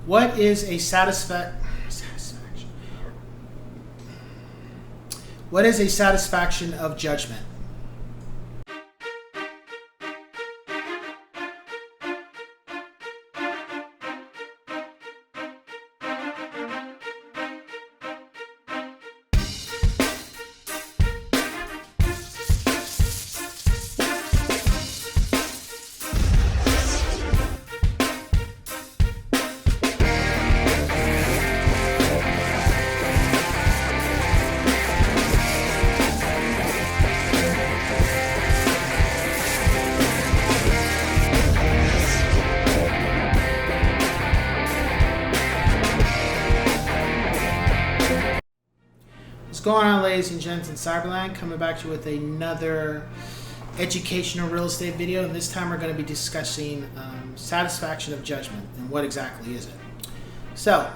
What is a What is a satisfaction of judgment? What's going on, ladies and gents in Cyberland? Coming back to you with another educational real estate video, and this time we're going to be discussing satisfaction of judgment and what exactly is it. So,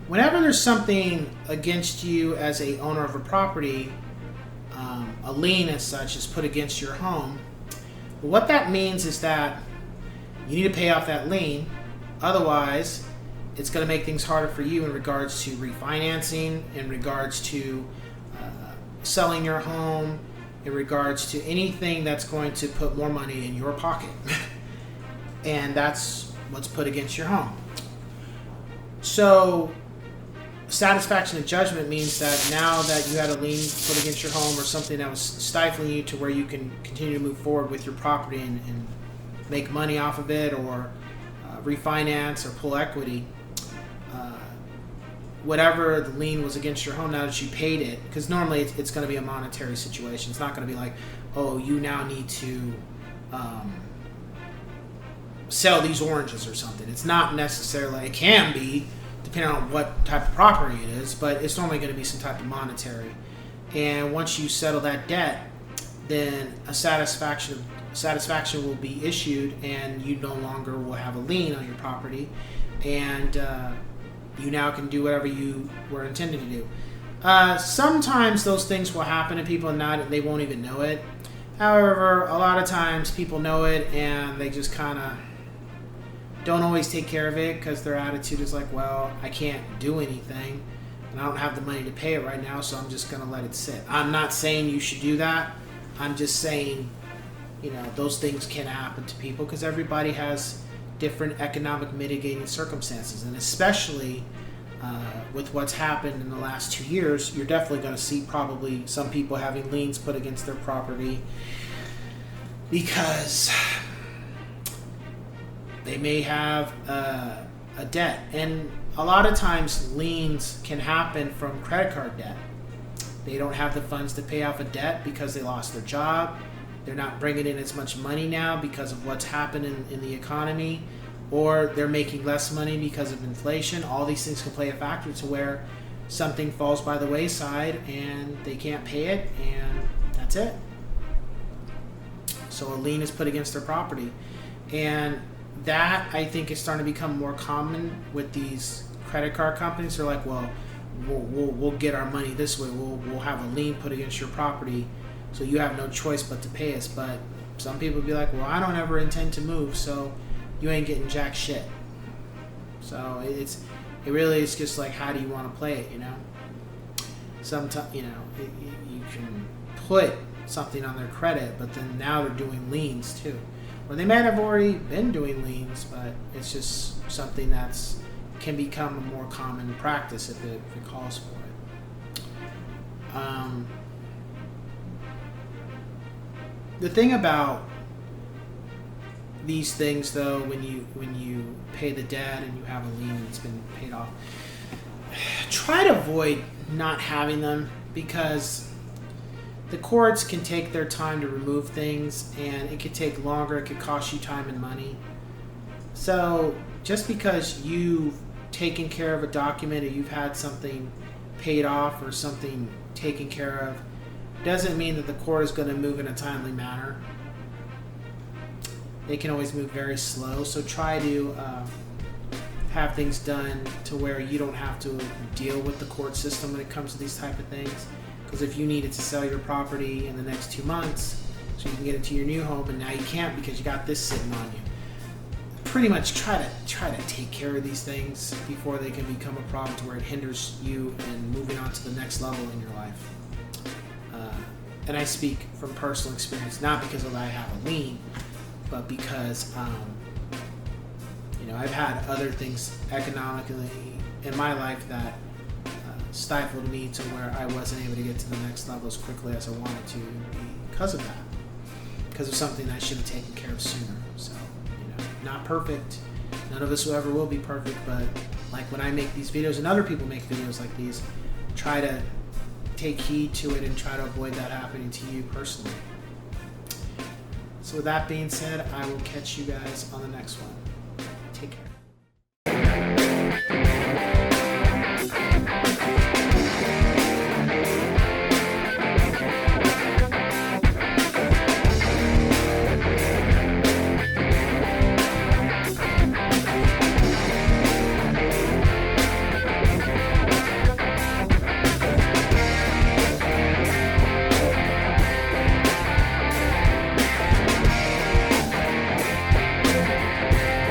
whenever there's something against you as a owner of a property, a lien as such is put against your home. What that means is that you need to pay off that lien, otherwise it's going to make things harder for you in regards to refinancing, in regards to selling your home, in regards to anything that's going to put more money in your pocket. And that's what's put against your home. So satisfaction of judgment means that now that you had a lien put against your home or something that was stifling you to where you can continue to move forward with your property and make money off of it, or refinance or pull equity, whatever the lien was against your home, now that you paid it, because normally it's going to be a monetary situation. It's not going to be like, oh, you now need to sell these oranges or something. It's not necessarily, it can be, depending on what type of property it is, but it's normally going to be some type of monetary. And once you settle that debt, then a satisfaction will be issued, and you no longer will have a lien on your property, and you now can do whatever you were intended to do. Sometimes those things will happen to people and they won't even know it. However, a lot of times people know it and they just kind of don't always take care of it, because their attitude is like, well, I can't do anything and I don't have the money to pay it right now, so I'm just going to let it sit. I'm not saying you should do that. I'm just saying, those things can happen to people because everybody has different economic mitigating circumstances, and especially with what's happened in the last 2 years, you're definitely going to see probably some people having liens put against their property because they may have a debt. And a lot of times liens can happen from credit card debt. They don't have the funds to pay off a debt because they lost their job. They're not bringing in as much money now because of what's happened in the economy, or they're making less money because of inflation. All these things can play a factor to where something falls by the wayside and they can't pay it, and that's it. So a lien is put against their property. And that, I think, is starting to become more common with these credit card companies. They're like, well, we'll get our money this way. We'll have a lien put against your property, so you have no choice but to pay us. But some people be like, well, I don't ever intend to move, so you ain't getting jack shit. So it really is just like, how do you want to play it, Sometimes, you can put something on their credit, but then now they're doing liens too. Or they might have already been doing liens, but it's just something that's can become a more common practice if it calls for it. The thing about these things, though, when you pay the debt and you have a lien that's been paid off, try to avoid not having them, because the courts can take their time to remove things, and it could take longer. It could cost you time and money. So just because you've taken care of a document, or you've had something paid off or something taken care of, doesn't mean that the court is going to move in a timely manner. They can always move very slow, so try to have things done to where you don't have to deal with the court system when it comes to these type of things. Because if you needed to sell your property in the next 2 months so you can get into your new home, and now you can't because you got this sitting on you, pretty much try to take care of these things before they can become a problem to where it hinders you in moving on to the next level in your life. And I speak from personal experience, not because I have a lien, but because I've had other things economically in my life that stifled me to where I wasn't able to get to the next level as quickly as I wanted to because of that. Because of something I should have taken care of sooner. So, not perfect. None of us will ever will be perfect, but like when I make these videos and other people make videos like these, try to take heed to it and try to avoid that happening to you personally. So with that being said, I will catch you guys on the next one. Take care.